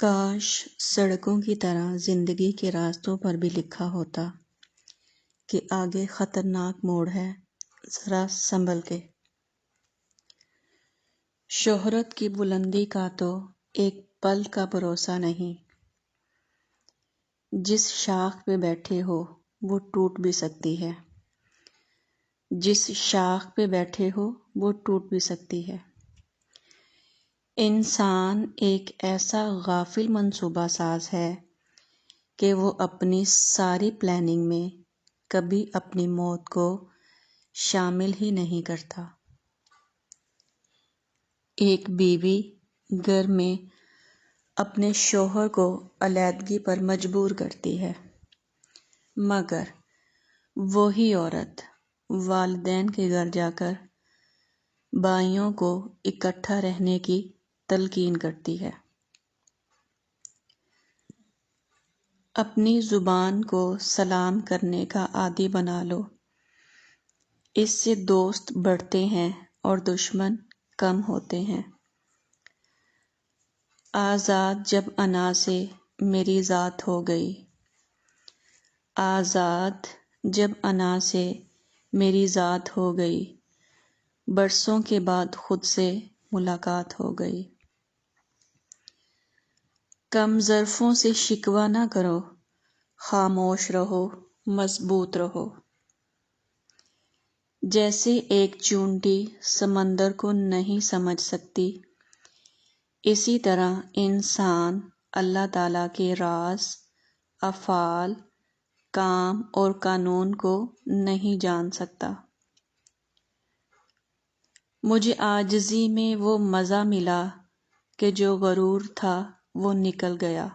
کاش سڑکوں کی طرح زندگی کے راستوں پر بھی لکھا ہوتا کہ آگے خطرناک موڑ ہے، ذرا سنبھل کے۔ شہرت کی بلندی کا تو ایک پل کا بھروسہ نہیں، جس شاخ پہ بیٹھے ہو وہ ٹوٹ بھی سکتی ہے، جس شاخ پہ بیٹھے ہو وہ ٹوٹ بھی سکتی ہے۔ انسان ایک ایسا غافل منصوبہ ساز ہے کہ وہ اپنی ساری پلاننگ میں کبھی اپنی موت کو شامل ہی نہیں کرتا۔ ایک بیوی گھر میں اپنے شوہر کو علیحدگی پر مجبور کرتی ہے، مگر وہی عورت والدین کے گھر جا کر بھائیوں کو اکٹھا رہنے کی تلقین کرتی ہے۔ اپنی زبان کو سلام کرنے کا عادی بنا لو، اس سے دوست بڑھتے ہیں اور دشمن کم ہوتے ہیں۔ آزاد جب انا سے میری ذات ہو گئی، آزاد جب انا سے میری ذات ہو گئی، برسوں کے بعد خود سے ملاقات ہو گئی۔ کم ظرفوں سے شکوہ نہ کرو، خاموش رہو، مضبوط رہو۔ جیسے ایک چونٹی سمندر کو نہیں سمجھ سکتی، اسی طرح انسان اللہ تعالیٰ کے راز، افعال، کام اور قانون کو نہیں جان سکتا۔ مجھے عاجزی میں وہ مزہ ملا کہ جو غرور تھا وہ نکل گیا۔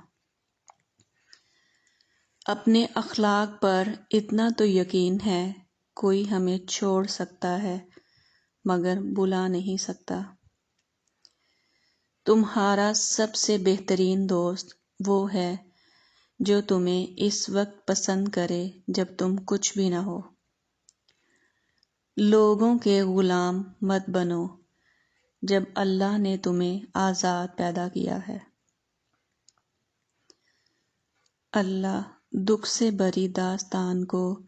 اپنے اخلاق پر اتنا تو یقین ہے، کوئی ہمیں چھوڑ سکتا ہے مگر بھلا نہیں سکتا۔ تمہارا سب سے بہترین دوست وہ ہے جو تمہیں اس وقت پسند کرے جب تم کچھ بھی نہ ہو۔ لوگوں کے غلام مت بنو جب اللہ نے تمہیں آزاد پیدا کیا ہے۔ اللہ دکھ سے بھری داستان کو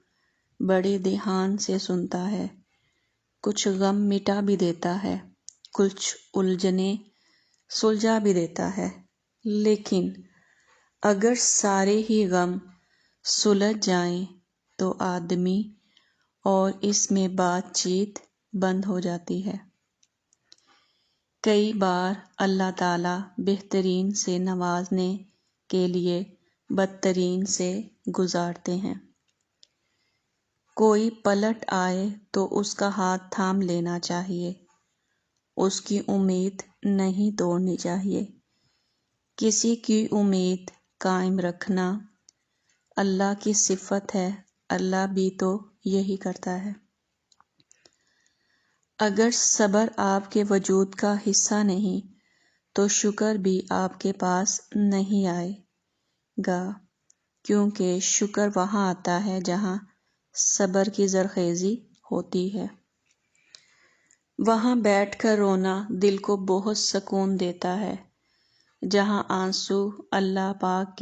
بڑے دھیان سے سنتا ہے، کچھ غم مٹا بھی دیتا ہے، کچھ الجھنیں سلجھا بھی دیتا ہے، لیکن اگر سارے ہی غم سلجھ جائیں تو آدمی اور اس میں بات چیت بند ہو جاتی ہے۔ کئی بار اللہ تعالیٰ بہترین سے نوازنے کے لیے بدترین سے گزارتے ہیں۔ کوئی پلٹ آئے تو اس کا ہاتھ تھام لینا چاہیے، اس کی امید نہیں توڑنی چاہیے۔ کسی کی امید قائم رکھنا اللہ کی صفت ہے، اللہ بھی تو یہی کرتا ہے۔ اگر صبر آپ کے وجود کا حصہ نہیں تو شکر بھی آپ کے پاس نہیں آئے گا، کیونکہ شکر وہاں آتا ہے جہاں صبر کی زرخیزی ہوتی ہے۔ وہاں بیٹھ کر رونا دل کو بہت سکون دیتا ہے، جہاں اللہ پاک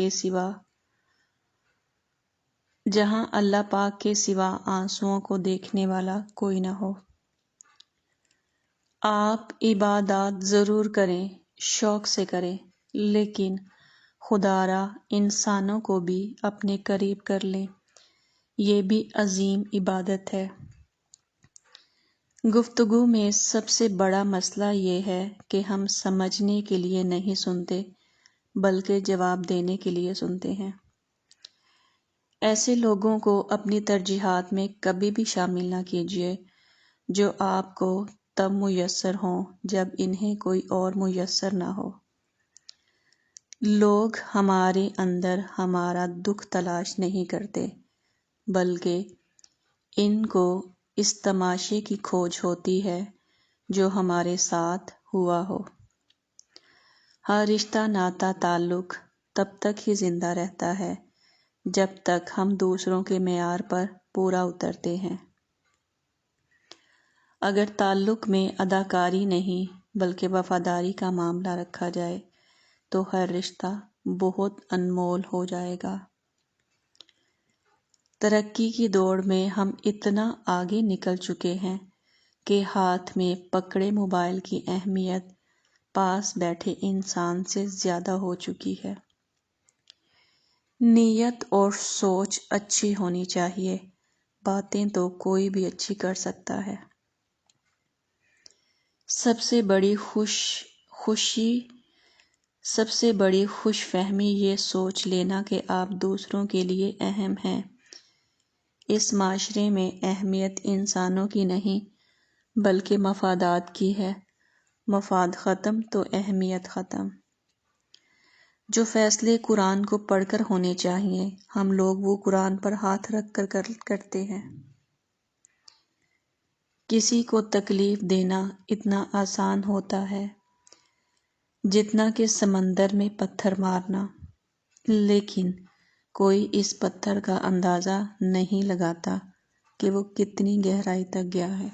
کے سوا آنسوؤں کو دیکھنے والا کوئی نہ ہو۔ آپ عبادات ضرور کریں، شوق سے کریں، لیکن خدا را انسانوں کو بھی اپنے قریب کر لیں، یہ بھی عظیم عبادت ہے۔ گفتگو میں سب سے بڑا مسئلہ یہ ہے کہ ہم سمجھنے کے لیے نہیں سنتے بلکہ جواب دینے کے لیے سنتے ہیں۔ ایسے لوگوں کو اپنی ترجیحات میں کبھی بھی شامل نہ کیجیے جو آپ کو تب میسر ہوں جب انہیں کوئی اور میسر نہ ہو۔ لوگ ہمارے اندر ہمارا دکھ تلاش نہیں کرتے، بلکہ ان کو اس تماشے کی کھوج ہوتی ہے جو ہمارے ساتھ ہوا ہو۔ ہر رشتہ، ناتا، تعلق تب تک ہی زندہ رہتا ہے جب تک ہم دوسروں کے معیار پر پورا اترتے ہیں۔ اگر تعلق میں اداکاری نہیں بلکہ وفاداری کا معاملہ رکھا جائے تو ہر رشتہ بہت انمول ہو جائے گا۔ ترقی کی دوڑ میں ہم اتنا آگے نکل چکے ہیں کہ ہاتھ میں پکڑے موبائل کی اہمیت پاس بیٹھے انسان سے زیادہ ہو چکی ہے۔ نیت اور سوچ اچھی ہونی چاہیے، باتیں تو کوئی بھی اچھی کر سکتا ہے۔ سب سے بڑی خوش فہمی یہ سوچ لینا کہ آپ دوسروں کے لیے اہم ہیں۔ اس معاشرے میں اہمیت انسانوں کی نہیں بلکہ مفادات کی ہے۔ مفاد ختم تو اہمیت ختم۔ جو فیصلے قرآن کو پڑھ کر ہونے چاہیے، ہم لوگ وہ قرآن پر ہاتھ رکھ کر کرتے ہیں۔ کسی کو تکلیف دینا اتنا آسان ہوتا ہے جتنا کہ سمندر میں پتھر مارنا، لیکن کوئی اس پتھر کا اندازہ نہیں لگاتا کہ وہ کتنی گہرائی تک گیا ہے۔